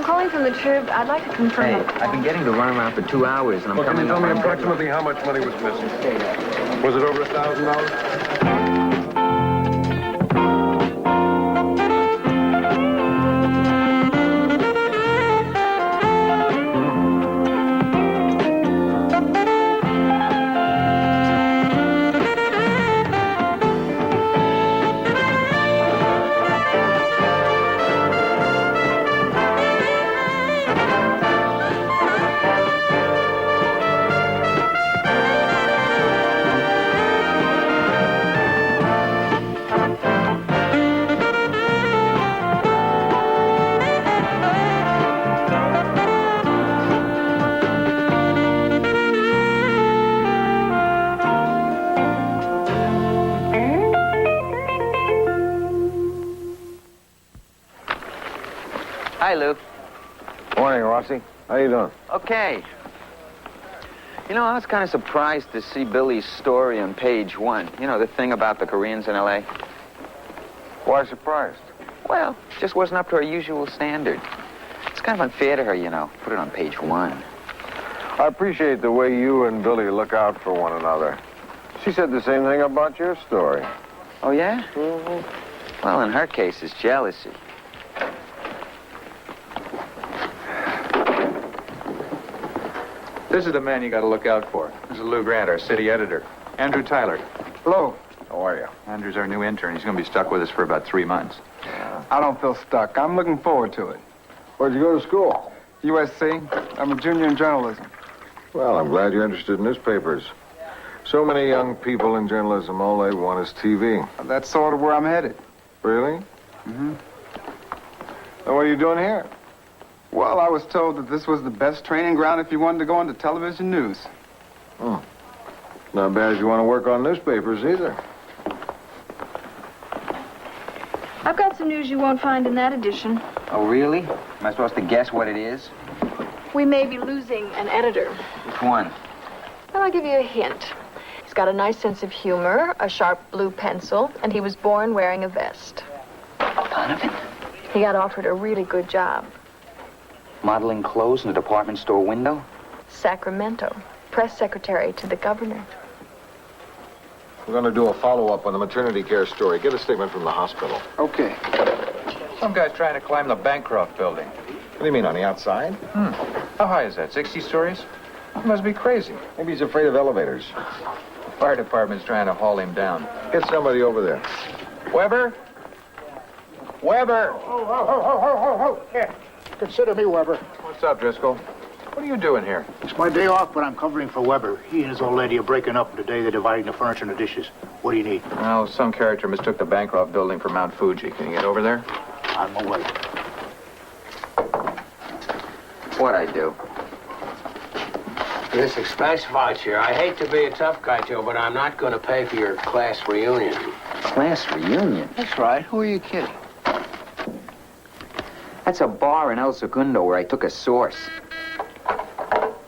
calling from the Trib. I'd like to confirm. Hey, I've been getting the runaround for 2 hours, and I'm Well, can coming you tell me up on- approximately how much money was missing? Was it over $1,000? Hi, Lou. Morning, Rossi. How you doing? Okay. You know, I was kind of surprised to see Billy's story on page 1. You know, the thing about the Koreans in L.A.? Why surprised? Well, just wasn't up to her usual standard. It's kind of unfair to her, you know. Put it on page 1. I appreciate the way you and Billy look out for one another. She said the same thing about your story. Oh, yeah? Mm-hmm. Well, in her case, it's jealousy. This is the man you got to look out for. This is Lou Grant, our city editor. Andrew Tyler. Hello. How are you? Andrew's our new intern. He's going to be stuck with us for about 3 months. I don't feel stuck. I'm looking forward to it. Where'd you go to school? USC. I'm a junior in journalism. Well, I'm glad you're interested in newspapers. So many young people in journalism, all they want is TV. That's sort of where I'm headed. Really? Mm-hmm. Then what are you doing here? Well, I was told that this was the best training ground if you wanted to go into television news. Oh. Not bad if you want to work on newspapers either. I've got some news you won't find in that edition. Oh, really? Am I supposed to guess what it is? We may be losing an editor. Which one? Well, I'll give you a hint. He's got a nice sense of humor, a sharp blue pencil, and he was born wearing a vest. Donovan? He got offered a really good job. Modeling clothes in a department store window? Sacramento. Press secretary to the governor. We're going to do a follow-up on the maternity care story. Get a statement from the hospital. Okay. Some guy's trying to climb the Bancroft building. What do you mean, on the outside? How high is that, 60 stories? He must be crazy. Maybe he's afraid of elevators. The fire department's trying to haul him down. Get somebody over there. Weber? Weber! Oh. Here, consider me Weber. What's up, Driscoll? What are you doing here? It's my day off, but I'm covering for Weber. He and his old lady are breaking up the day they're dividing the furniture and the dishes. What do you need? Well, some character mistook the Bancroft building for Mount Fuji. Can you get over there? On my way. What'd I do? This expense voucher. I hate to be a tough guy, Joe, but I'm not going to pay for your class reunion. Class reunion? That's right. Who are you kidding? That's a bar in El Segundo where I took a source.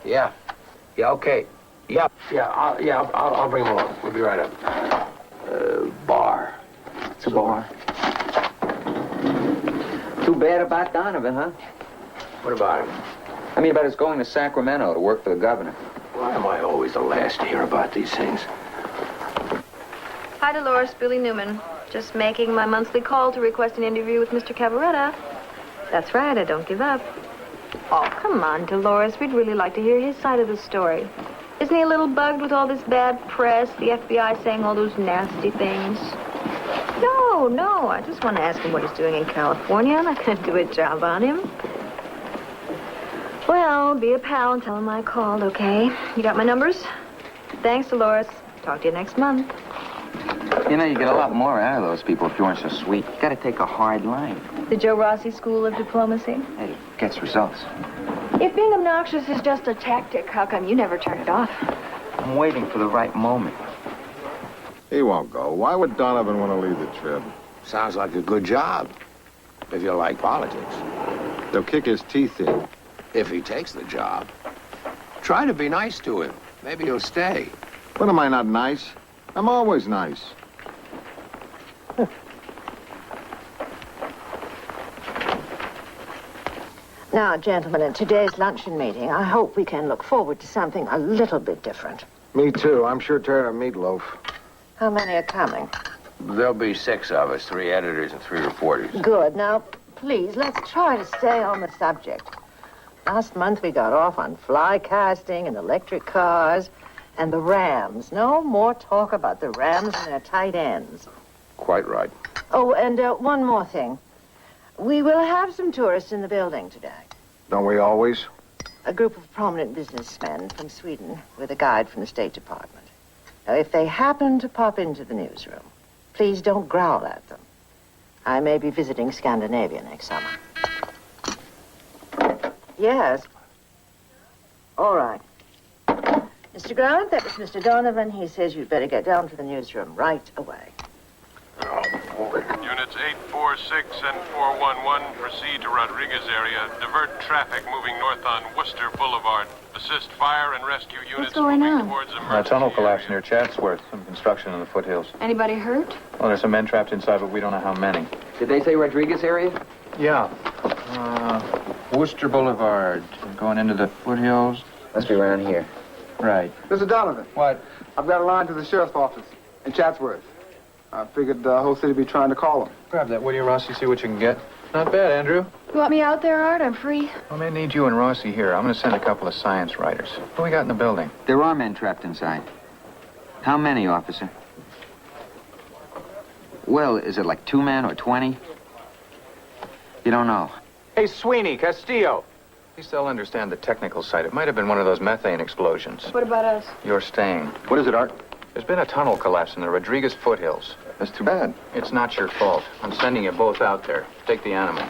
Yeah. Yeah, okay. I'll bring him along. We'll be right up. Bar. It's a bar. Too bad about Donovan, huh? What about him? I mean, about his going to Sacramento to work for the governor. Why am I always the last to hear about these things? Hi, Dolores. Billy Newman. Just making my monthly call to request an interview with Mr. Cavaretta. That's right, I don't give up. Oh, come on, Dolores. We'd really like to hear his side of the story. Isn't he a little bugged with all this bad press, the FBI saying all those nasty things? No, I just want to ask him what he's doing in California. I'm not going to do a job on him. Well, be a pal and tell him I called, okay? You got my numbers? Thanks, Dolores. Talk to you next month. You know, you get a lot more out of those people if you weren't so sweet. You gotta take a hard line. The Joe Rossi School of Diplomacy? Hey, gets results. If being obnoxious is just a tactic, how come you never turn it off? I'm waiting for the right moment. He won't go. Why would Donovan want to leave the Trib? Sounds like a good job, if you like politics. They'll kick his teeth in. If he takes the job. Try to be nice to him. Maybe he'll stay. What, am I not nice? I'm always nice. Now, gentlemen, at today's luncheon meeting, I hope we can look forward to something a little bit different. Me too. I'm sure tired of meatloaf. How many are coming? There'll be 6 of us, 3 editors and 3 reporters. Good. Now, please, let's try to stay on the subject. Last month we got off on fly casting and electric cars and the Rams. No more talk about the Rams and their tight ends. Quite right. Oh, and one more thing. We will have some tourists in the building today. Don't we always? A group of prominent businessmen from Sweden with a guide from the State Department. Now, if they happen to pop into the newsroom, please don't growl at them. I may be visiting Scandinavia next summer. Yes. All right. Mr. Grant, that was Mr. Donovan. He says you'd better get down to the newsroom right away. Units 846 and 411 proceed to Rodriguez area. Divert traffic moving north on Worcester Boulevard. Assist fire and rescue units going moving on? towards A emergency tunnel collapse area. near Chatsworth. Some construction in the foothills. Anybody hurt? Well, there's some men trapped inside, but we don't know how many. Did they say Rodriguez area? Yeah. Worcester Boulevard. Going into the foothills. Must be around here. Right. Mr. Donovan. What? I've got a line to the sheriff's office in Chatsworth. I figured the whole city would be trying to call him. Grab that, will you, Rossi? See what you can get. Not bad, Andrew. You want me out there, Art? I'm free. I may need you and Rossi here. I'm going to send a couple of science writers. What do we got in the building? There are men trapped inside. How many, officer? Well, is it like 2 men or 20? You don't know. Hey, Sweeney, Castillo. At least they'll understand the technical side. It might have been one of those methane explosions. What about us? You're staying. What is it, Art? There's been a tunnel collapse in the Rodriguez foothills. That's too bad. It's not your fault. I'm sending you both out there. Take the animal.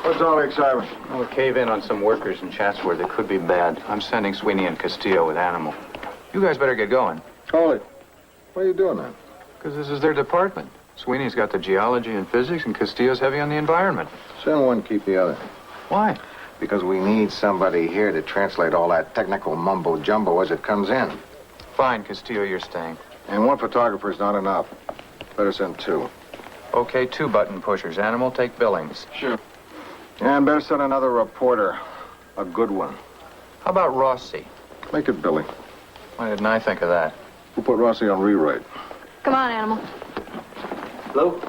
What's all the excitement? We'll cave in on some workers in Chatsworth. It could be bad. I'm sending Sweeney and Castillo with animal. You guys better get going. Hold it. Why are you doing that? Because this is their department. Sweeney's got the geology and physics, and Castillo's heavy on the environment. Send one, keep the other. Why? Because we need somebody here to translate all that technical mumbo-jumbo as it comes in. Fine, Castillo, you're staying. And one photographer's not enough. Better send 2. Okay, 2 button pushers. Animal, take Billings. Sure. And better send another reporter. A good one. How about Rossi? Make it Billy. Why didn't I think of that? We'll put Rossi on rewrite. Come on, Animal. Hello?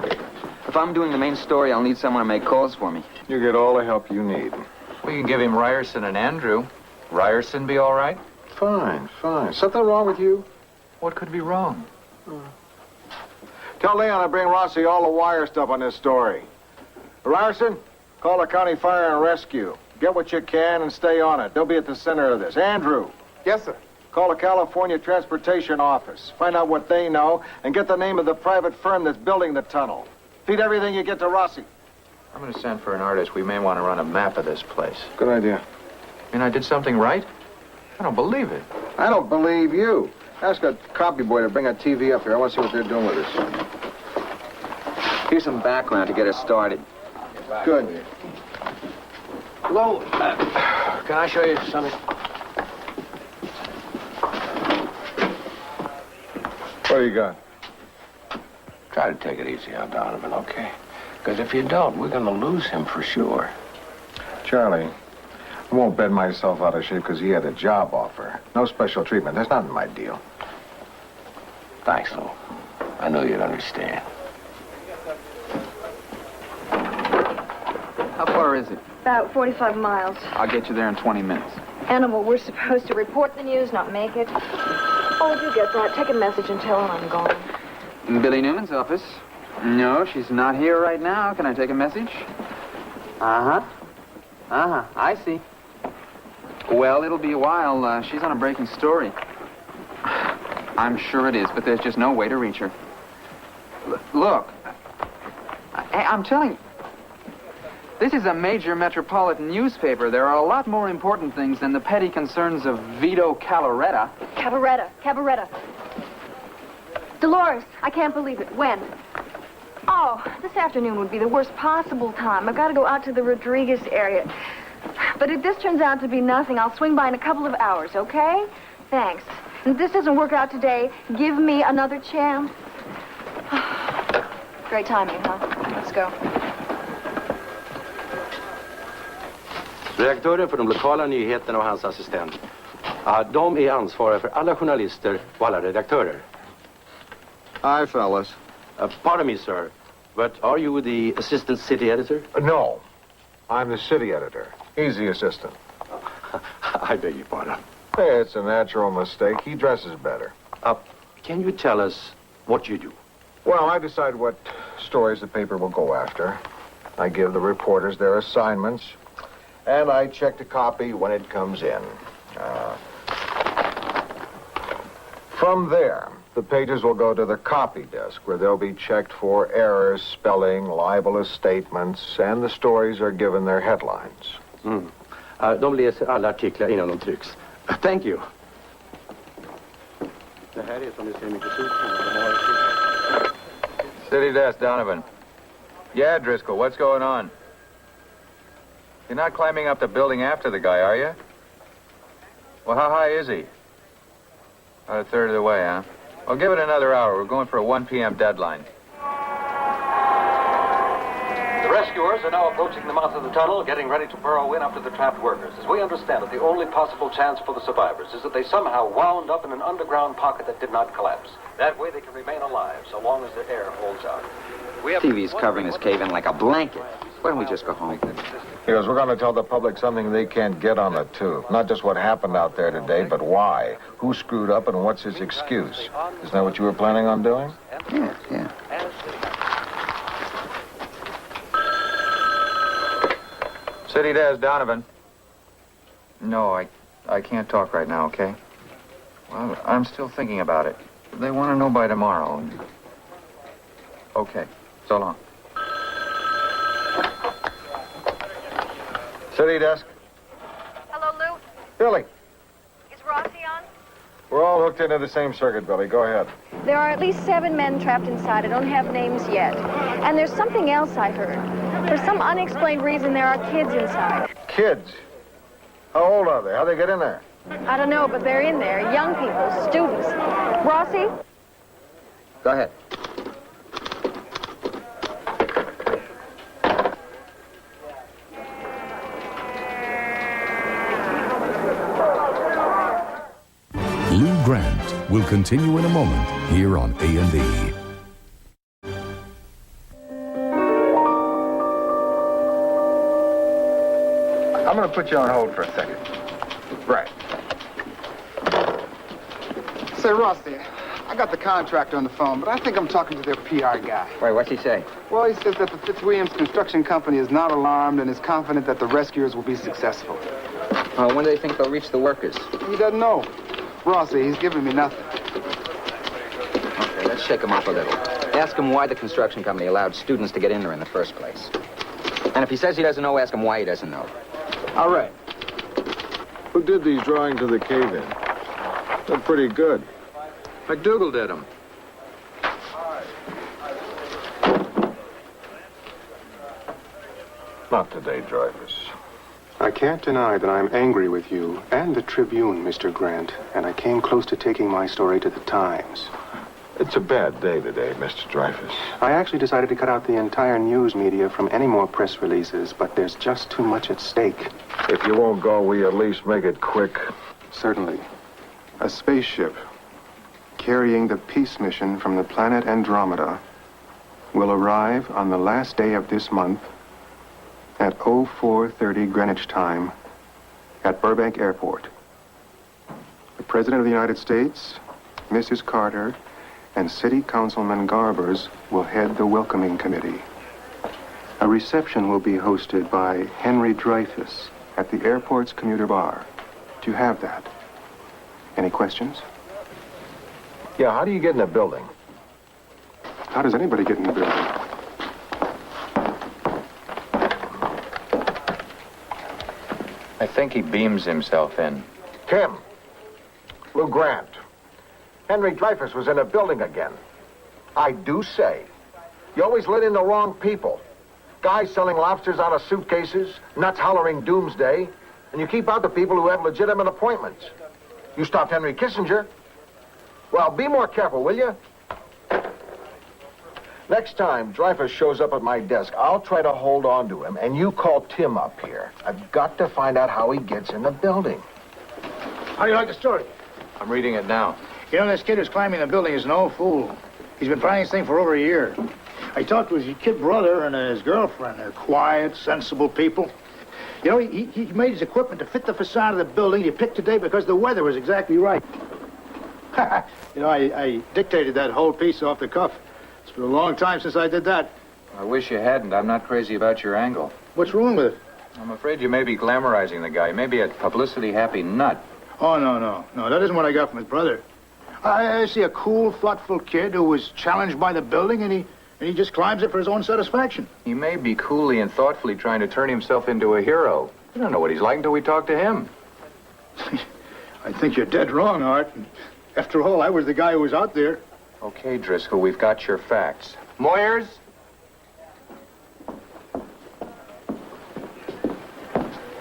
If I'm doing the main story, I'll need someone to make calls for me. You get all the help you need. We can give him Ryerson and Andrew. Ryerson be all right? Fine, fine. Something wrong with you? What could be wrong? Tell Leon to bring Rossi all the wire stuff on this story. Ryerson, call the county fire and rescue. Get what you can and stay on it. They'll be at the center of this. Andrew, Yes, sir. call the California Transportation Office. Find out what they know and get the name of the private firm that's building the tunnel. Feed everything you get to Rossi. I'm going to send for an artist. We may want to run a map of this place. Good idea. And I did something right? I don't believe it. I don't believe you. Ask a copy boy to bring a TV up here. I want to see what they're doing with this. Here's some background to get us started. Good. Hello. Can I show you something? What do you got? Try to take it easy on Donovan, okay? Because if you don't, we're going to lose him for sure. Charlie, I won't bet myself out of shape because he had a job offer. No special treatment. That's not my deal. Thanks, Lou. I knew you'd understand. How far is it? About 45 miles. I'll get you there in 20 minutes. Animal, we're supposed to report the news, not make it. Oh, would you get that? Take a message and tell him I'm gone. Billy Newman's office. No, she's not here right now. Can I take a message? I see. Well, it'll be a while. She's on a breaking story. I'm sure it is, but there's just no way to reach her. Look, I'm telling you, this is a major metropolitan newspaper. There are a lot more important things than the petty concerns of Vito Calaretta. Cabaretta. Dolores, I can't believe it. When? Oh, this afternoon would be the worst possible time. I've got to go out to the Rodriguez area. But if this turns out to be nothing, I'll swing by in a couple of hours, okay? Thanks. And if this doesn't work out today, give me another chance. Great timing, huh? Let's go. Redaktören för de lokala nyheterna och hans assistent. De är ansvariga för alla journalister och alla redaktörer. Hi, fellas. Pardon me, sir, but are you the assistant city editor? No, I'm the city editor. He's the assistant. I beg your pardon. Hey, it's a natural mistake. He dresses better. Can you tell us what you do? Well, I decide what stories the paper will go after. I give the reporters their assignments, and I check the copy when it comes in. From there, the pages will go to the copy desk, where they'll be checked for errors, spelling, libelous statements, and the stories are given their headlines. De läser alla artiklar innan de trycks. Thank you. Det här är som ni ser mycket stort. City desk, Donovan. Yeah, Driscoll, what's going on? You're not climbing up the building after the guy, are you? Well, how high is he? About a third of the way, huh? Well, give it another hour. We're going for a 1 p.m. deadline. The rescuers are now approaching the mouth of the tunnel, getting ready to burrow in after the trapped workers. As we understand it, the only possible chance for the survivors is that they somehow wound up in an underground pocket that did not collapse. That way they can remain alive so long as the air holds out. TV's covering this cave-in like a blanket. Why don't we just go home? Because we're going to tell the public something they can't get on the tube. Not just what happened out there today, but why. Who screwed up and what's his excuse. Isn't that what you were planning on doing? Yeah. City desk, Donovan. No, I can't talk right now, okay? Well, I'm still thinking about it. They want to know by tomorrow. Okay, so long. City desk. Hello, Lou. Billy. Is Rossi on? We're all hooked into the same circuit, Billy. Go ahead. There are at least 7 men trapped inside. I don't have names yet. And there's something else I heard. For some unexplained reason, there are kids inside. Kids? How old are they? How'd they get in there? I don't know, but they're in there. Young people, students. Rossi? Go ahead. Lou Grant will continue in a moment here on A&E. I'm going to put you on hold for a second. Right. Say, Rossi, I got the contractor on the phone, but I think I'm talking to their PR guy. Wait, what's he say? Well, he says that the Fitzwilliams Construction Company is not alarmed and is confident that the rescuers will be successful. When do they think they'll reach the workers? He doesn't know. Rossi, he's giving me nothing. Okay, let's shake him up a little. Ask him why the construction company allowed students to get in there in the first place. And if he says he doesn't know, ask him why he doesn't know. All right. Who did these drawings of the cave-in? They're pretty good. McDougal did them. Not today, Dreyfus. I can't deny that I'm angry with you and the Tribune, Mr. Grant, and I came close to taking my story to the Times. It's a bad day today, Mr. Dreyfus. I actually decided to cut out the entire news media from any more press releases, but there's just too much at stake. If you won't go, we at least make it quick. Certainly. A spaceship carrying the peace mission from the planet Andromeda will arrive on the last day of this month at 0430 Greenwich time at Burbank Airport. The President of the United States, Mrs. Carter, and City Councilman Garbers will head the welcoming committee. A reception will be hosted by Henry Dreyfus at the airport's commuter bar. Do you have that? Any questions? Yeah, how do you get in the building? How does anybody get in the building? I think he beams himself in. Tim. Lou Grant. Henry Dreyfus was in a building again. I do say. You always let in the wrong people. Guys selling lobsters out of suitcases, nuts hollering doomsday, and you keep out the people who have legitimate appointments. You stopped Henry Kissinger. Well, be more careful, will you? Next time Dreyfus shows up at my desk, I'll try to hold on to him, and you call Tim up here. I've got to find out how he gets in the building. How do you like the story? I'm reading it now. You know, this kid who's climbing the building is no fool. He's been planning this thing for over a year. I talked to his kid brother and his girlfriend. They're quiet, sensible people. You know, he made his equipment to fit the facade of the building he picked today because the weather was exactly right. You know, I dictated that whole piece off the cuff. It's been a long time since I did that. I wish you hadn't. I'm not crazy about your angle. What's wrong with it? I'm afraid you may be glamorizing the guy. Maybe a publicity-happy nut. Oh, no. That isn't what I got from his brother. I see a cool, thoughtful kid who was challenged by the building, and he just climbs it for his own satisfaction. He may be coolly and thoughtfully trying to turn himself into a hero. You don't know what he's like until we talk to him. I think you're dead wrong, Art. After all, I was the guy who was out there. Okay, Driscoll, we've got your facts. Moyers?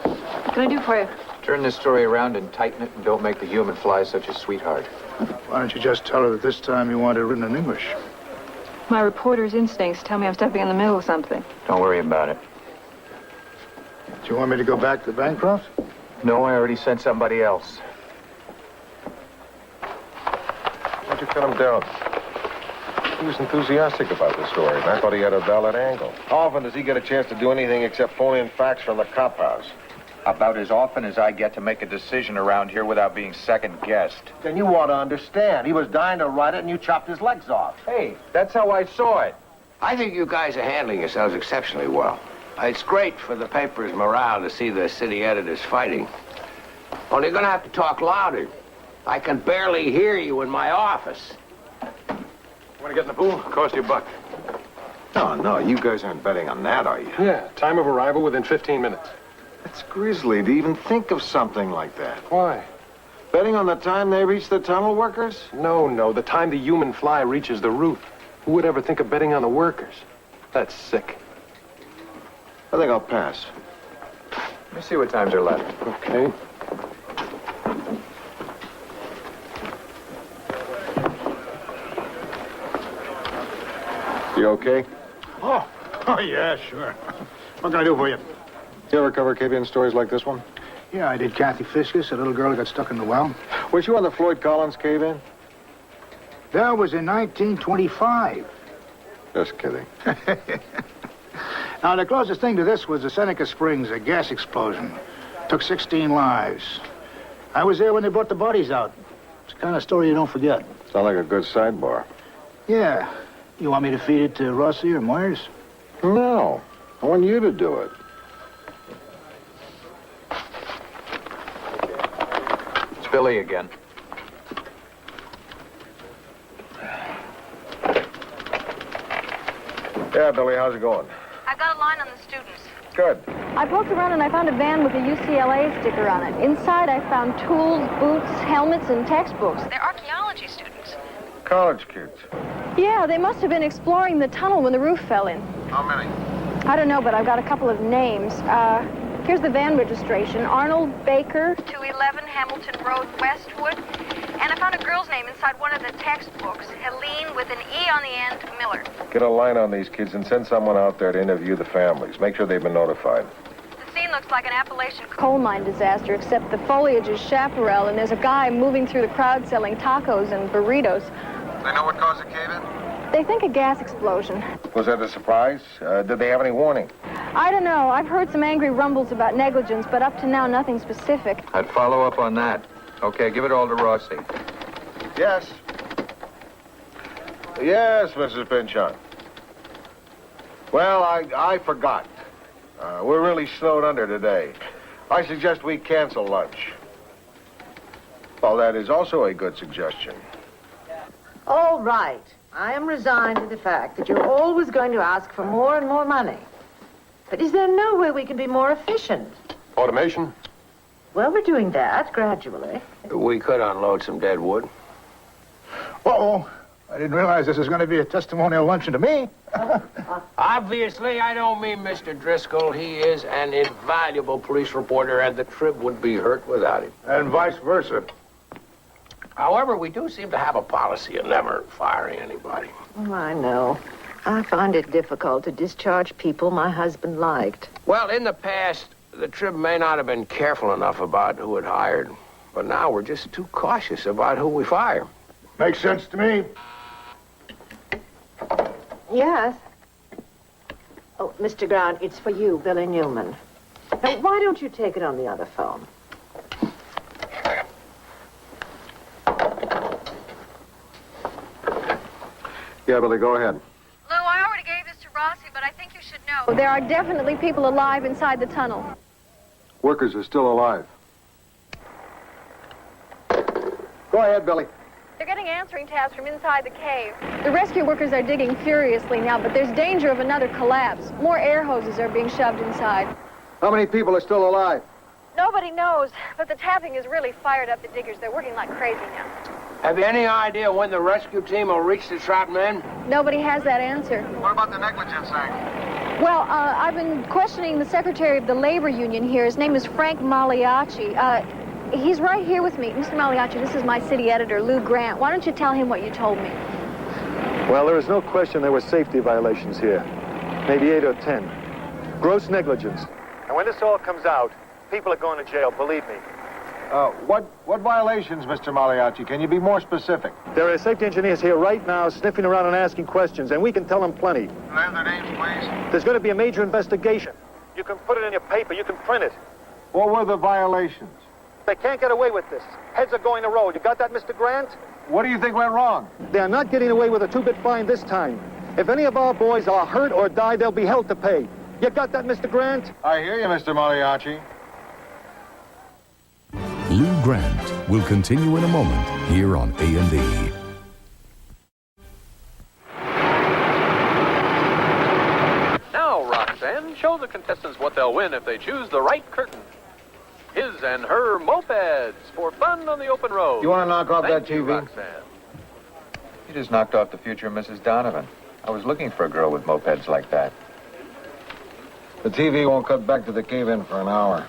What can I do for you? Turn this story around and tighten it, and don't make the human fly such a sweetheart. Why don't you just tell her that this time you want it written in English? My reporter's instincts tell me I'm stepping in the middle of something. Don't worry about it. Do you want me to go back to Bancroft? No, I already sent somebody else. Why'd you cut him down? He was enthusiastic about the story, and I thought he had a valid angle. How often does he get a chance to do anything except phone in facts from the cop house? About as often as I get to make a decision around here without being second-guessed. Then you ought to understand. He was dying to write it, and you chopped his legs off. Hey, that's how I saw it. I think you guys are handling yourselves exceptionally well. It's great for the paper's morale to see the city editors fighting. Only you're going to have to talk louder. I can barely hear you in my office. Want to get in the pool? Cost you $1. No, you guys aren't betting on that, are you? Yeah, time of arrival within 15 minutes. It's grisly to even think of something like that. Why? Betting on the time they reach the tunnel workers? No, the time the human fly reaches the roof. Who would ever think of betting on the workers? That's sick. I think I'll pass. Let me see what times are left. Okay. You okay? Oh, yeah, sure. What can I do for you? You ever cover cave-in stories like this one? Yeah, I did Kathy Fiscus, a little girl who got stuck in the well. Was you on the Floyd Collins cave-in? That was in 1925. Just kidding. Now, the closest thing to this was the Seneca Springs, a gas explosion. Took 16 lives. I was there when they brought the bodies out. It's the kind of story you don't forget. Sound like a good sidebar. Yeah. You want me to feed it to Rossi or Myers? No. I want you to do it. It's Billy again. Yeah, Billy, how's it going? I've got a line on the students. Good. I poked around and I found a van with a UCLA sticker on it. Inside, I found tools, boots, helmets, and textbooks. They're archaeology students. College kids. Yeah, they must have been exploring the tunnel when the roof fell in. How many? I don't know, but I've got a couple of names. Here's the van registration. Arnold Baker, 211 Hamilton Road, Westwood. And I found a girl's name inside one of the textbooks. Helene with an E on the end, Miller. Get a line on these kids and send someone out there to interview the families. Make sure they've been notified. The scene looks like an Appalachian coal mine disaster, except the foliage is chaparral, and there's a guy moving through the crowd selling tacos and burritos. They know what caused the cave-in? They think a gas explosion. Was that a surprise? Did they have any warning? I don't know. I've heard some angry rumbles about negligence, but up to now, nothing specific. I'd follow up on that. Okay, give it all to Rossi. Yes. Yes, Mrs. Pinchon. Well, I forgot. We're really snowed under today. I suggest we cancel lunch. Well, that is also a good suggestion. All right. I am resigned to the fact that you're always going to ask for more and more money. But is there no way we can be more efficient? Automation? Well, we're doing that gradually. We could unload some dead wood. Uh-oh. I didn't realize this was going to be a testimonial luncheon to me. Obviously, I don't mean Mr. Driscoll. He is an invaluable police reporter, and the Trib would be hurt without him. And vice versa. However, we do seem to have a policy of never firing anybody. Oh, I know. I find it difficult to discharge people my husband liked. Well, in the past, the Trib may not have been careful enough about who it hired. But now we're just too cautious about who we fire. Makes sense to me. Yes. Oh, Mr. Grant, it's for you, Billy Newman. Now, why don't you take it on the other phone? Yeah, Billy, go ahead. Lou, I already gave this to Rossi, but I think you should know. There are definitely people alive inside the tunnel. Workers are still alive. Go ahead, Billy. They're getting answering tabs from inside the cave. The rescue workers are digging furiously now, but there's danger of another collapse. More air hoses are being shoved inside. How many people are still alive? Nobody knows, but the tapping has really fired up the diggers. They're working like crazy now. Have you any idea when the rescue team will reach the trapped men? Nobody has that answer. What about the negligence act? Well, I've been questioning the secretary of the labor union here. His name is Frank Magliacci. He's right here with me. Mr. Magliacci, this is my city editor, Lou Grant. Why don't you tell him what you told me? Well, there is no question there were safety violations here. Maybe 8 or 10. Gross negligence. And when this all comes out, people are going to jail, believe me. What violations, Mr. Magliacci? Can you be more specific? There are safety engineers here right now sniffing around and asking questions, and we can tell them plenty. Can I have their names, please? There's going to be a major investigation. You can put it in your paper, you can print it. What were the violations? They can't get away with this. Heads are going to roll. You got that, Mr. Grant? What do you think went wrong? They are not getting away with a 2-bit fine this time. If any of our boys are hurt or die, they'll be held to pay. You got that, Mr. Grant? I hear you, Mr. Magliacci. Lou Grant will continue in a moment here on A&E. Now, Roxanne, show the contestants what they'll win if they choose the right curtain. His and her mopeds for fun on the open road. You want to knock off Thank that you, TV? Roxanne. You just knocked off the future Mrs. Donovan. I was looking for a girl with mopeds like that. The TV won't cut back to the cave-in for an hour.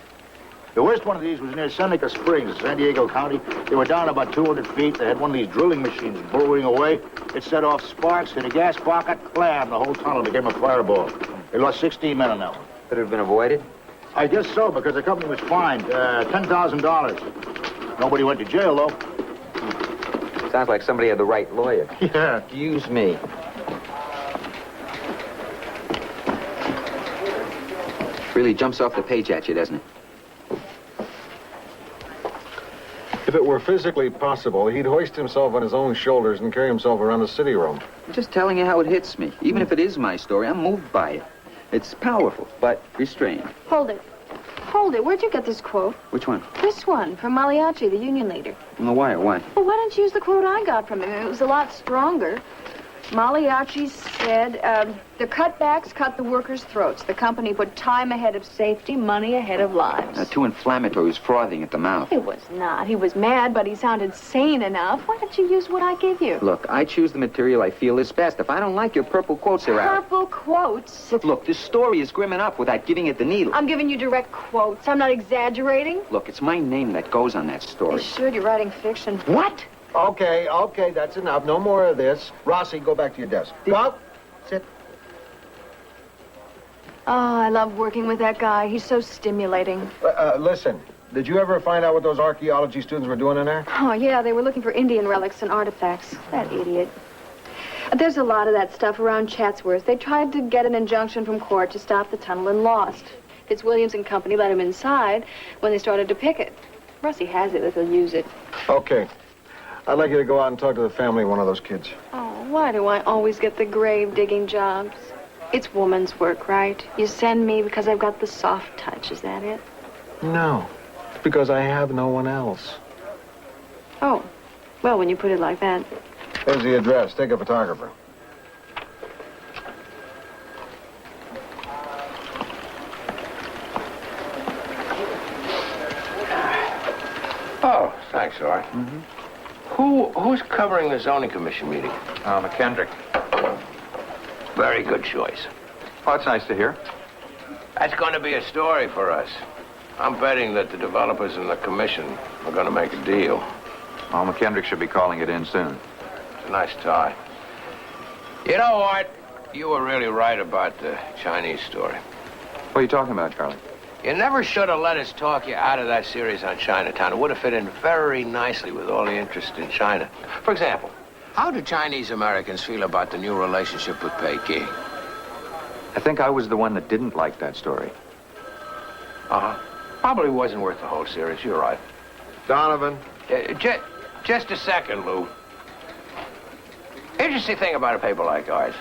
The worst one of these was near Seneca Springs, San Diego County. They were down about 200 feet. They had one of these drilling machines burrowing away. It set off sparks, hit a gas pocket, clam. The whole tunnel became a fireball. They lost 16 men on that one. Could it have been avoided? I guess so, because the company was fined $10,000. Nobody went to jail, though. Sounds like somebody had the right lawyer. Yeah. Excuse me. Really jumps off the page at you, doesn't it? If it were physically possible, he'd hoist himself on his own shoulders and carry himself around the city room. I'm just telling you how it hits me. Even if it is my story, I'm moved by it. It's powerful, but restrained. Hold it. Hold it. Where'd you get this quote? Which one? This one, from Magliacci, the union leader. On the wire, why? Well, why don't you use the quote I got from him? It was a lot stronger. Magliacci said, the cutbacks cut the workers' throats. The company put time ahead of safety, money ahead of lives. Too inflammatory. He was frothing at the mouth. He was not. He was mad, but he sounded sane enough. Why don't you use what I give you? Look, I choose the material I feel is best. If I don't like your purple quotes, they're out. Purple quotes? Look, this story is grim enough without giving it the needle. I'm giving you direct quotes. I'm not exaggerating. Look, it's my name that goes on that story. You should. You're writing fiction. What? Okay, that's enough. No more of this. Rossi, go back to your desk. Go. Sit. Oh, I love working with that guy. He's so stimulating. Listen, did you ever find out what those archaeology students were doing in there? Oh, yeah, they were looking for Indian relics and artifacts. That idiot. There's a lot of that stuff around Chatsworth. They tried to get an injunction from court to stop the tunnel and lost. Fitzwilliams and company let him inside when they started to pick it. Rusty has it that they'll use it. Okay. I'd like you to go out and talk to the family of one of those kids. Oh, why do I always get the grave-digging jobs? It's woman's work, right? You send me because I've got the soft touch. Is that it? No. It's because I have no one else. Oh. Well, when you put it like that. There's the address. Take a photographer. Oh, thanks, Art. Mm-hmm. Who's covering the zoning commission meeting? McKendrick. Very good choice. Oh, that's nice to hear. That's going to be a story for us. I'm betting that the developers and the commission are going to make a deal. Well, McKendrick should be calling it in soon. It's a nice tie. You know, Art, You were really right about the Chinese story. What are you talking about, Charlie? You never should have let us talk you out of that series on Chinatown. It would have fit in very nicely with all the interest in China. For example, how do Chinese Americans feel about the new relationship with Peking? I think I was the one that didn't like that story. Uh-huh. Probably wasn't worth the whole series. You're right. Donovan. Just a second, Lou. Interesting thing about a paper like ours.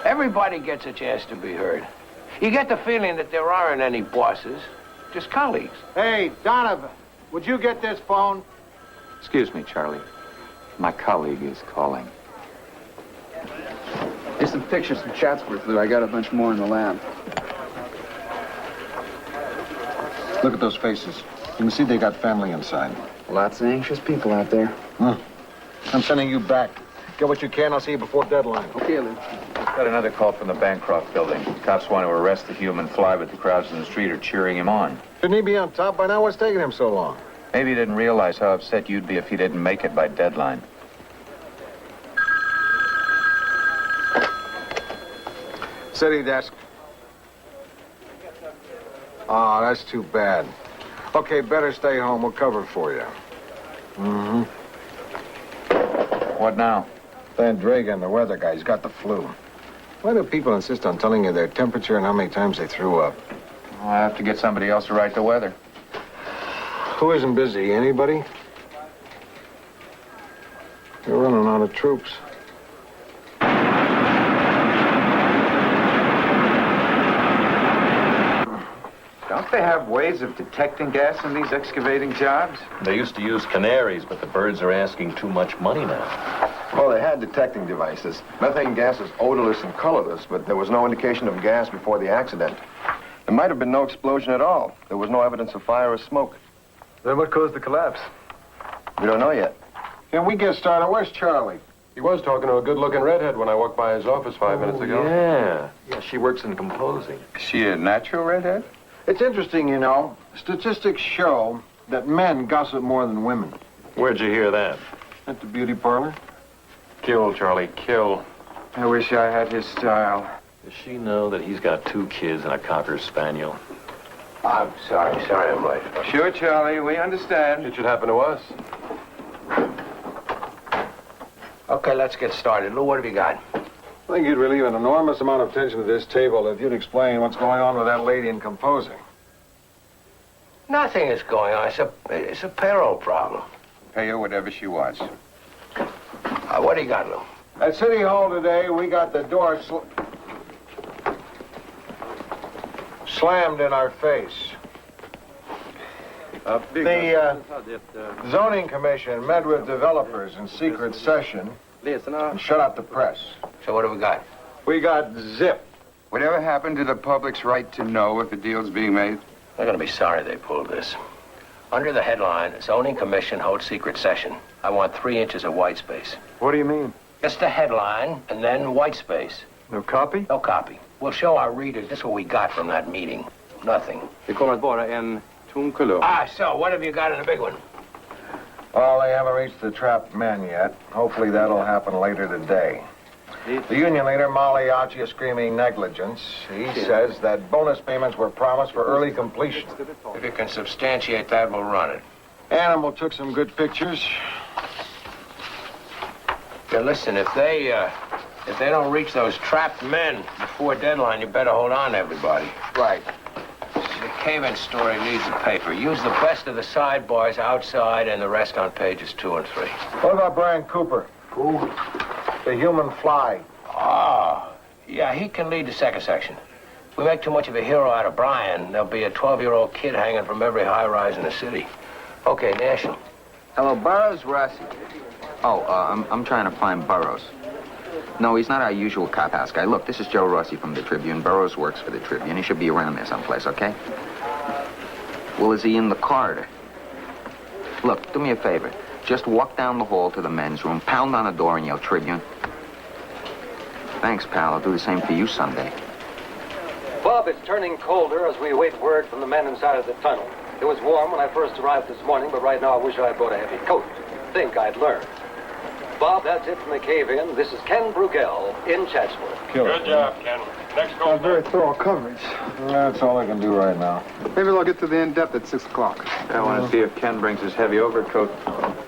Everybody gets a chance to be heard. You get the feeling that there aren't any bosses, just colleagues. Hey, Donovan, would you get this phone? Excuse me, Charlie. My colleague is calling. Here's some pictures from Chatsworth, Lou. I got a bunch more in the lab. Look at those faces. You can see they got family inside. Lots of anxious people out there. I'm sending you back. Get what you can. I'll see you before deadline. Okay, Lou. Got another call from the Bancroft building. Cops want to arrest the human fly, but the crowds in the street are cheering him on. Shouldn't he be on top by now? What's taking him so long? Maybe he didn't realize how upset you'd be if he didn't make it by deadline. City desk. Oh, that's too bad. Okay, better stay home. We'll cover it for you. Mm-hmm. What now? Van Dragan, the weather guy, he's got the flu. Why do people insist on telling you their temperature and how many times they threw up? I'll have to get somebody else to write the weather. Who isn't busy? Anybody? You're running out of troops. Don't they have ways of detecting gas in these excavating jobs? They used to use canaries, but the birds are asking too much money now. Well, they had detecting devices. Methane gas is odorless and colorless, but there was no indication of gas before the accident. There might have been no explosion at all. There was no evidence of fire or smoke. Then what caused the collapse? We don't know yet. Can we get started? Where's Charlie? He was talking to a good-looking redhead when I walked by his office 5 minutes ago. Yeah, she works in composing. Is she a natural redhead? It's interesting, you know. Statistics show that men gossip more than women. Where'd you hear that? At the beauty parlor? Kill, Charlie, kill. I wish I had his style. Does she know that he's got 2 kids and a Cocker Spaniel? I'm sorry I'm late. Sure, Charlie, we understand. It should happen to us. Okay, let's get started. Lou, what have you got? I think you'd relieve an enormous amount of tension to this table if you'd explain what's going on with that lady in composing. Nothing is going on. It's a payroll problem. Pay her whatever she wants. What do you got, Lou? At City Hall today, we got the door slammed in our face. The zoning commission met with developers in secret session and shut out the press. So what do we got? We got zip. Whatever happened to the public's right to know if a deal's being made? They're going to be sorry they pulled this. Under the headline, Zoning Commission holds secret session. I want 3 inches of white space. What do you mean? Just the headline, and then white space. No copy? No copy. We'll show our readers this is what we got from that meeting. Nothing. Det kommer att vara en tom kulör. So what have you got in the big one? Well, they haven't reached the trapped men yet. Hopefully that'll happen later today. The union leader, Maliachi, is screaming negligence. He says that bonus payments were promised for early completion. If you can substantiate that, we'll run it. Animal took some good pictures. Now listen, if they don't reach those trapped men before deadline, you better hold on to everybody. Right. The Cayman story needs a paper. Use the best of the sidebars outside and the rest on pages 2 and 3. What about Brian Cooper? Who? The human fly. Yeah, he can lead the second section. If we make too much of a hero out of Brian, there'll be a 12-year-old kid hanging from every high-rise in the city. Okay, National. Hello, Burroughs, Rossi. I'm trying to find Burroughs. No, he's not our usual cop house guy. Look, this is Joe Rossi from the Tribune. Burroughs works for the Tribune. He should be around there someplace, okay? Well, is he in the corridor? Look, do me a favor. Just walk down the hall to the men's room, pound on the door, and yell Tribune. Thanks, pal. I'll do the same for you someday. Bob, it's turning colder as we await word from the men inside of the tunnel. It was warm when I first arrived this morning, but right now I wish I had brought a heavy coat. Think I'd learn. Bob, that's it from the cave-in. This is Ken Brugel in Chatsworth. Good job, Ken. Next call. Very thorough coverage. That's all I can do right now. Maybe they'll get to the in-depth at 6 o'clock. I want to see if Ken brings his heavy overcoat.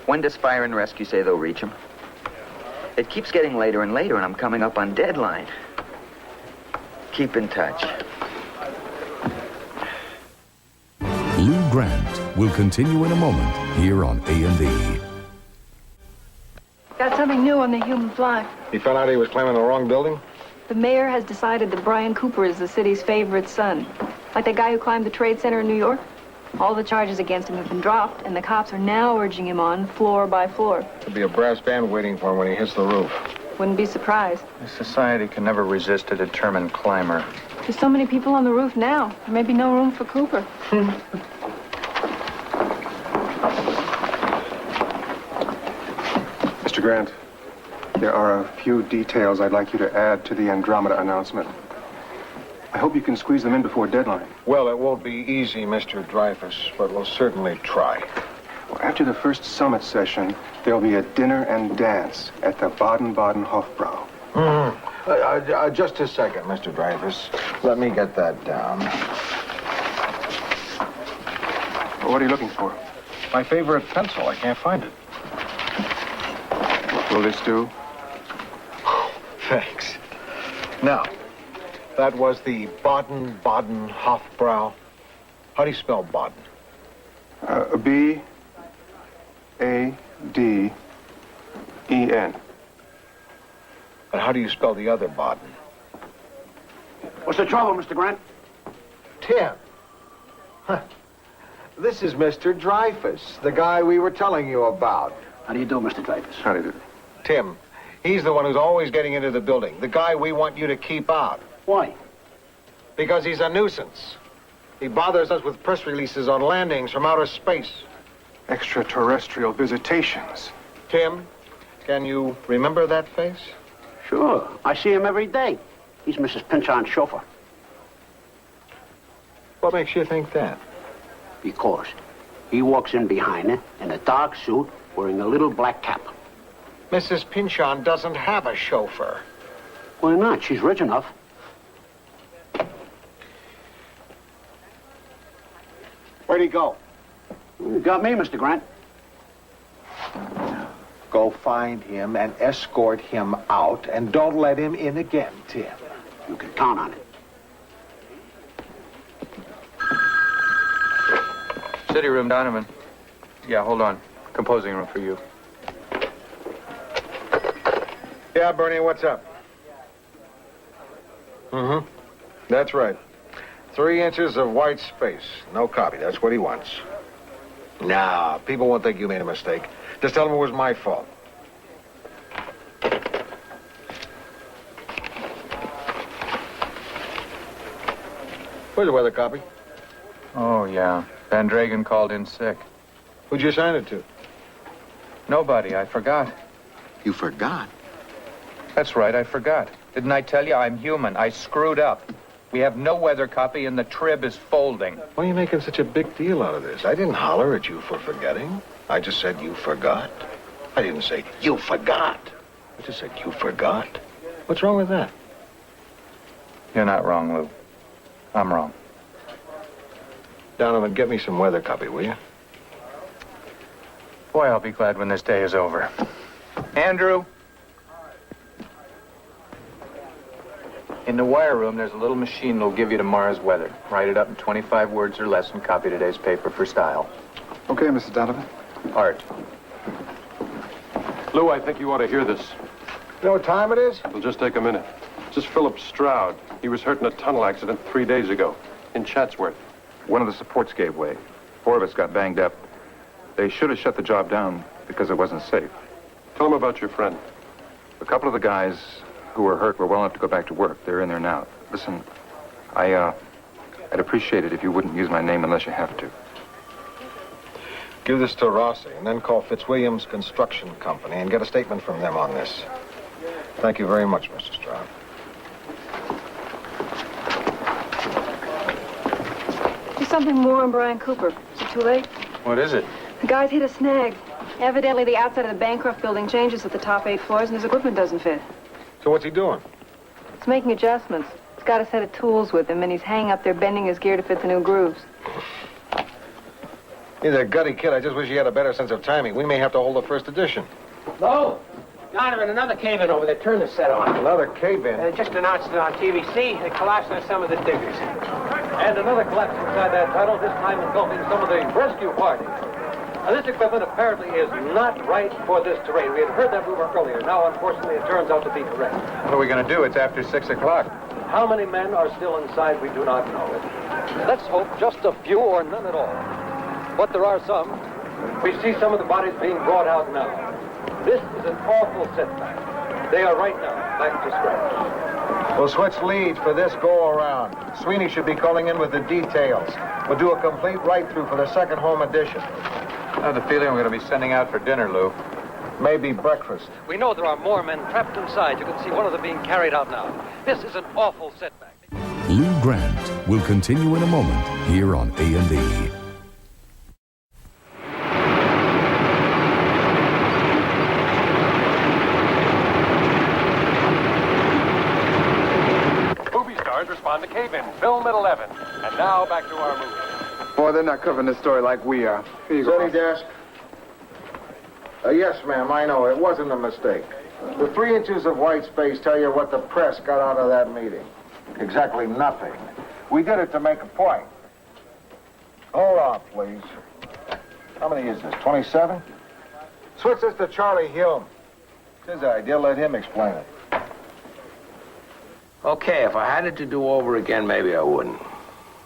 When does fire and rescue say they'll reach him? It keeps getting later and later, and I'm coming up on deadline. Keep in touch. Lou Grant will continue in a moment here on A&E. Got something new on the human fly. He found out he was claiming the wrong building? The mayor has decided that Brian Cooper is the city's favorite son. Like that guy who climbed the Trade Center in New York. All the charges against him have been dropped, and the cops are now urging him on floor by floor. There'll be a brass band waiting for him when he hits the roof. Wouldn't be surprised. The society can never resist a determined climber. There's so many people on the roof now. There may be no room for Cooper. Mr. Grant, there are a few details I'd like you to add to the Andromeda announcement. I hope you can squeeze them in before deadline. Well, it won't be easy, Mr. Dreyfus, but we'll certainly try. Well, after the first summit session, there'll be a dinner and dance at the Baden-Baden Hofbrau. Just a second, Mr. Dreyfus. Let me get that down. Well, what are you looking for? My favorite pencil. I can't find it. Will this do? Thanks. Now, that was the Baden-Baden Hofbrau. How do you spell Baden? B-A-D-E-N. And how do you spell the other Baden? What's the trouble, Mr. Grant? Tim. Huh. This is Mr. Dreyfus, the guy we were telling you about. How do you do, Mr. Dreyfus? How do you do? Tim. He's the one who's always getting into the building. The guy we want you to keep out. Why? Because he's a nuisance. He bothers us with press releases on landings from outer space. Extraterrestrial visitations. Tim, can you remember that face? Sure. I see him every day. He's Mrs. Pinchon's chauffeur. What makes you think that? Because he walks in behind her in a dark suit wearing a little black cap. Mrs. Pinchon doesn't have a chauffeur. Why not? She's rich enough. Where'd he go? You got me, Mr. Grant. Go find him and escort him out, and don't let him in again, Tim. You can count on it. City room, Donovan. Yeah, hold on. Composing room for you. Yeah, Bernie, what's up? Mm-hmm. That's right. 3 inches of white space. No copy. That's what he wants. Nah, people won't think you made a mistake. Just tell them it was my fault. Where's the weather copy? Oh, yeah. Van Dragen called in sick. Who'd you sign it to? Nobody. I forgot. You forgot? That's right, I forgot. Didn't I tell you I'm human? I screwed up. We have no weather copy and the trib is folding. Why are you making such a big deal out of this? I didn't holler at you for forgetting. I just said you forgot. I didn't say you forgot. I just said you forgot. What's wrong with that? You're not wrong, Lou. I'm wrong. Donovan, get me some weather copy, will you? Boy, I'll be glad when this day is over. Andrew? In the wire room, there's a little machine that'll give you tomorrow's weather. Write it up in 25 words or less and copy today's paper for style. Okay, Mrs. Donovan. Art. Lou, I think you ought to hear this. You know what time it is? It'll just take a minute. This is Philip Stroud. He was hurt in a tunnel accident 3 days ago in Chatsworth. One of the supports gave way. 4 of us got banged up. They should have shut the job down because it wasn't safe. Tell him about your friend. A couple of the guys who were hurt were well enough to go back to work. They're in there now. Listen, I'd appreciate it if you wouldn't use my name unless you have to. Give this to Rossi, and then call Fitzwilliams Construction Company and get a statement from them on this. Thank you very much, Mr. Stroud. There's something more on Brian Cooper. Is it too late? What is it? The guy's hit a snag. Evidently, the outside of the Bancroft building changes at the top 8 floors, and his equipment doesn't fit. So what's he doing? He's making adjustments. He's got a set of tools with him, and he's hanging up there bending his gear to fit the new grooves. He's a gutty kid. I just wish he had a better sense of timing. We may have to hold the first edition. No. Donovan, another cave-in over there. Turn the set on. Another cave-in? Just announced it on TVC. It collapsed on some of the diggers. And another collapse inside that tunnel, this time engulfing some of the rescue party. Now, this equipment apparently is not right for this terrain. We had heard that rumor earlier. Now, unfortunately, it turns out to be correct. What are we going to do? It's after 6 o'clock. How many men are still inside, we do not know. Let's hope just a few or none at all. But there are some. We see some of the bodies being brought out now. This is an awful setback. They are right now back to scratch. We'll switch leads for this go-around. Sweeney should be calling in with the details. We'll do a complete right-through for the second home edition. I have the feeling we're going to be sending out for dinner, Lou. Maybe breakfast. We know there are more men trapped inside. You can see one of them being carried out now. This is an awful setback. Lou Grant will continue in a moment here on A&E. Respond to cave-in, film at 11. And now back to our movie. Boy, they're not covering this story like we are. Here you go. Steady desk. Yes, ma'am, I know. It wasn't a mistake. The 3 inches of white space tell you what the press got out of that meeting. Exactly nothing. We did it to make a point. Hold on, please. How many is this, 27? Switch this to Charlie Hume. It's his idea. Let him explain it. Okay, if I had it to do over again, maybe I wouldn't.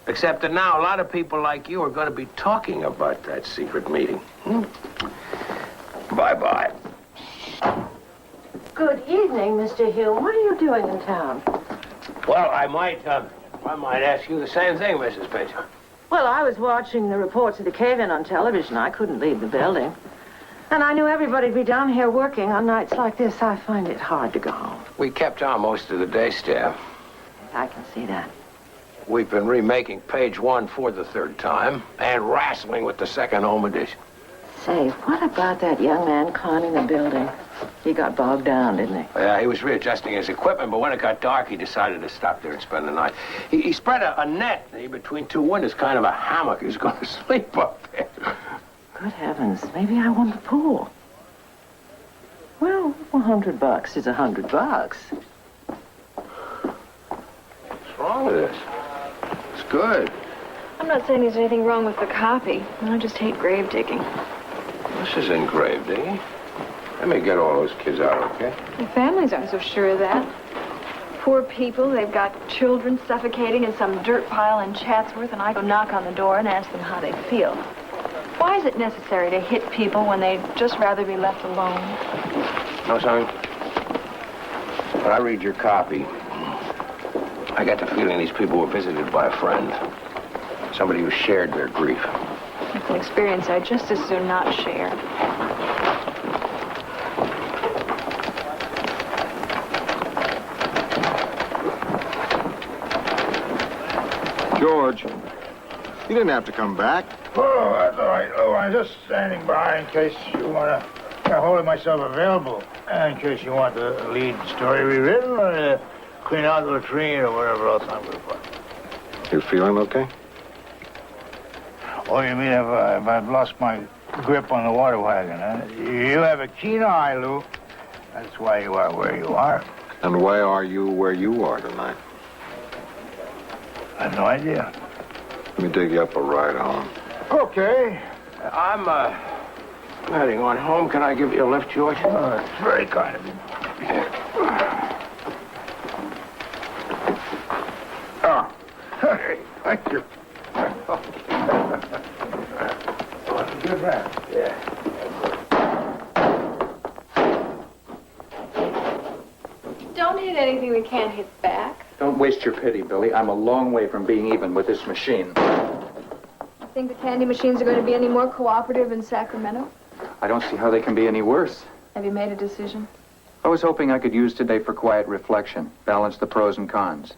Except that now a lot of people like you are going to be talking about that secret meeting. Bye-bye. Good evening, Mr. Hume. What are you doing in town? Well, I might ask you the same thing, Mrs. Pitcher. Well, I was watching the reports of the cave-in on television. I couldn't leave the building. And I knew everybody'd be down here working on nights like this. I find it hard to go home. We kept on most of the day, staff. I can see that. We've been remaking page 1 for the 3rd time and wrestling with the second home edition. Say, what about that young man climbing the building? He got bogged down, didn't he? Yeah, he was readjusting his equipment, but when it got dark, he decided to stop there and spend the night. He spread a net between 2 windows, kind of a hammock. He was going to sleep up there. Good heavens, maybe I won the pool. Well, $100 is $100. What's wrong with this? It's good. I'm not saying there's anything wrong with the copy. I just hate grave digging. This isn't grave digging. Let me get all those kids out, okay? The families aren't so sure of that. Poor people, they've got children suffocating in some dirt pile in Chatsworth, and I go knock on the door and ask them how they feel. Why is it necessary to hit people when they'd just rather be left alone? No, son. When I read your copy, I get the feeling these people were visited by a friend. Somebody who shared their grief. It's an experience I'd just as soon not share. George, you didn't have to come back. Oh, that's all right. Oh, I'm just standing by in case you want to hold myself available. In case you want the lead story rewritten or clean out the latrine or whatever else I'm good for. You feeling okay? Oh, you mean if I've lost my grip on the water wagon, huh? You have a keen eye, Lou. That's why you are where you are. And why are you where you are tonight? I have no idea. Let me take you up a ride home. Okay. I'm heading on home. Can I give you a lift, George? Oh, that's very kind of you. Oh, hey, thank you. Good man. Yeah. Don't hit anything we can't hit back. Don't waste your pity, Billy. I'm a long way from being even with this machine. Think the candy machines are going to be any more cooperative in Sacramento? I don't see how they can be any worse. Have you made a decision? I was hoping I could use today for quiet reflection, balance the pros and cons.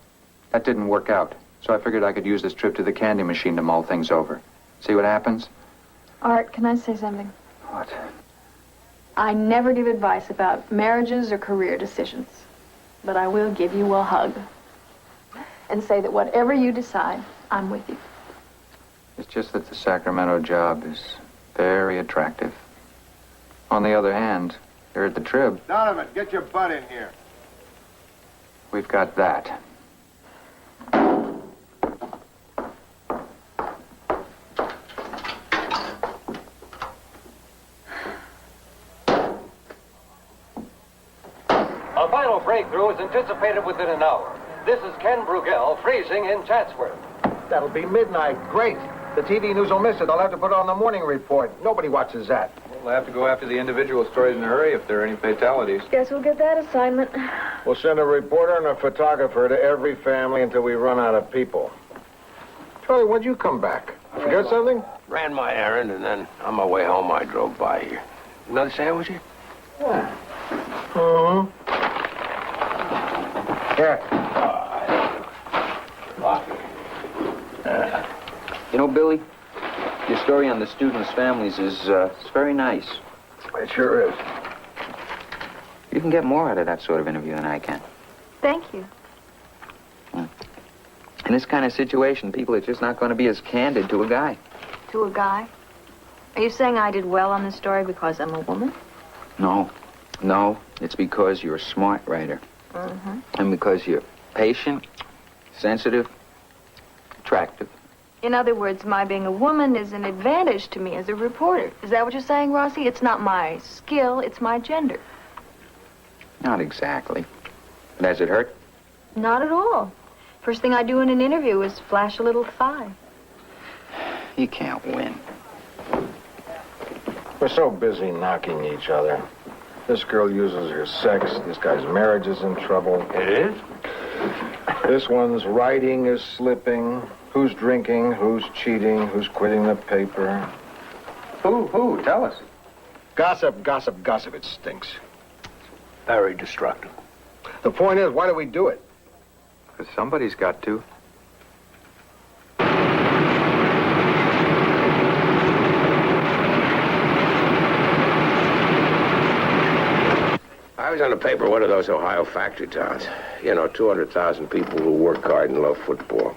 That didn't work out, so I figured I could use this trip to the candy machine to mull things over. See what happens? Art, can I say something? What? I never give advice about marriages or career decisions, but I will give you a hug and say that whatever you decide, I'm with you. It's just that the Sacramento job is very attractive. On the other hand, here at the Trib, Donovan, get your butt in here. we've got that. A final breakthrough is anticipated within an hour. This is Ken Brugel freezing in Chatsworth. That'll be midnight. Great. The TV news will miss it. They'll have to put it on the morning report. Nobody watches that. We'll have to go after the individual stories in a hurry if there are any fatalities. Guess we'll get that assignment. We'll send a reporter and a photographer to every family until we run out of people. Charlie, when'd you come back? Forget something? Ran my errand, and then on my way home, I drove by here. Another sandwich here? Yeah. Mm-hmm. Here. You know, Billy, your story on the students' families is it's very nice. It sure is. You can get more out of that sort of interview than I can. Thank you. In this kind of situation, people are just not going to be as candid to a guy. To a guy? Are you saying I did well on this story because I'm a woman? No. No, it's because you're a smart writer. Mm-hmm. And because you're patient, sensitive, attractive. In other words, my being a woman is an advantage to me as a reporter. Is that what you're saying, Rossi? It's not my skill, it's my gender. Not exactly. Does it hurt? Not at all. First thing I do in an interview is flash a little thigh. You can't win. We're so busy knocking each other. This girl uses her sex. This guy's marriage is in trouble. It is? This one's writing is slipping. Who's drinking? Who's cheating? Who's quitting the paper? Who? Tell us. Gossip, gossip, gossip. It stinks. Very destructive. The point is, why do we do it? Because somebody's got to. I was on the paper, one of those Ohio factory towns. You know, 200,000 people who work hard and love football.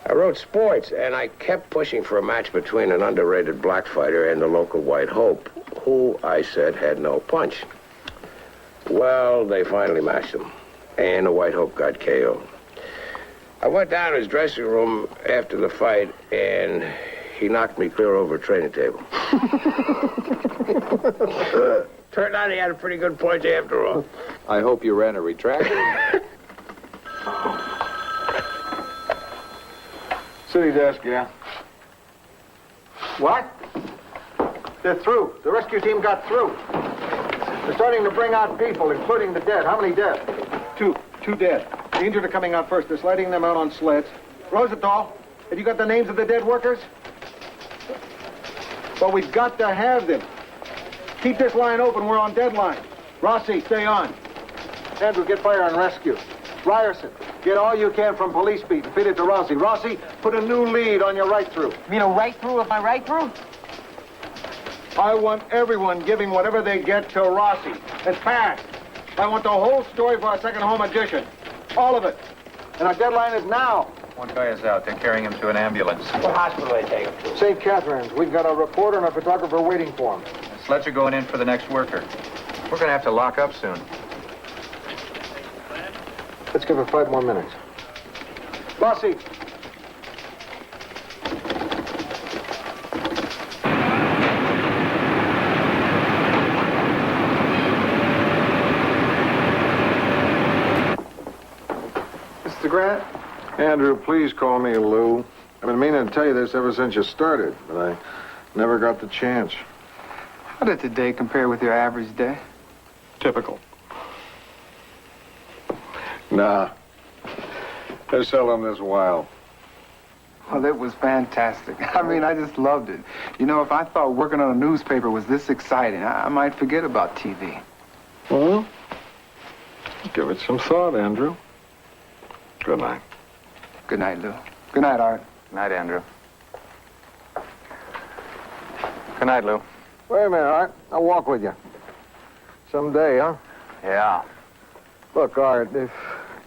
I wrote sports, and I kept pushing for a match between an underrated black fighter and the local White Hope, who I said had no punch. Well, they finally matched him, and the White Hope got KO'd. I went down to his dressing room after the fight, and he knocked me clear over a training table. Turned out he had a pretty good point after all. I hope you ran a retractor. City desk, yeah. What? They're through. The rescue team got through. They're starting to bring out people, including the dead. How many dead? Two dead. The injured are coming out first. They're sliding them out on sleds. Rosenthal, have you got the names of the dead workers? Well, we've got to have them. Keep this line open. We're on deadline. Rossi, stay on. Andrew, get fire and rescue. Ryerson, get all you can from police beat and feed it to Rossi. Rossi, put a new lead on your right through. You mean a right through of my right through? I want everyone giving whatever they get to Rossi. And fast. I want the whole story for our second home edition. All of it. And our deadline is now. One guy is out. They're carrying him to an ambulance. What hospital they take him to? St. Catherine's. We've got a reporter and a photographer waiting for him. The sleds are going in for the next worker. We're going to have to lock up soon. Let's give it 5 more minutes. Rossi. Mr. Grant? Andrew, please call me Lou. I've been meaning to tell you this ever since you started, but I never got the chance. How did today compare with your average day? Typical. Nah. They're selling this wild. Well, it was fantastic. I mean, I just loved it. You know, if I thought working on a newspaper was this exciting, I might forget about TV. Well, give it some thought, Andrew. Good night. Good night, Lou. Good night, Art. Good night, Andrew. Good night, Lou. Wait a minute, Art. I'll walk with you. Someday, huh? Yeah. Look, Art, if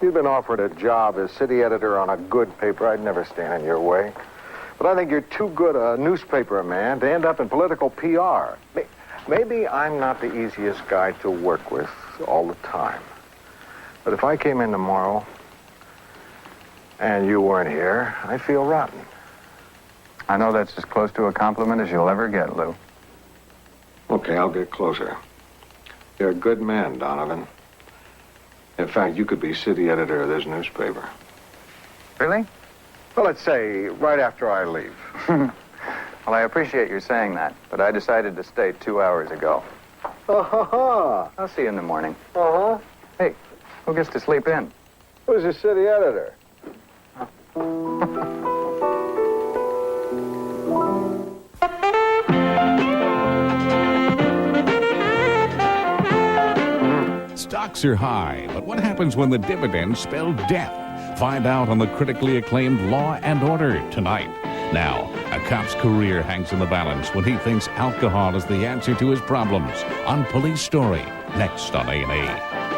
you'd been offered a job as city editor on a good paper, I'd never stand in your way. But I think you're too good a newspaper man to end up in political PR. Maybe I'm not the easiest guy to work with all the time. But if I came in tomorrow and you weren't here, I'd feel rotten. I know that's as close to a compliment as you'll ever get, Lou. Okay, I'll get closer. You're a good man, Donovan. In fact, you could be city editor of this newspaper. Really? Well, let's say right after I leave. Well, I appreciate your saying that, but I decided to stay 2 hours ago. Uh-huh. I'll see you in the morning. Uh-huh. Hey, who gets to sleep in? Who's the city editor? Stocks are high, but what happens when the dividends spell death? Find out on the critically acclaimed Law and Order tonight. Now, a cop's career hangs in the balance when he thinks alcohol is the answer to his problems. On Police Story, next on A&E.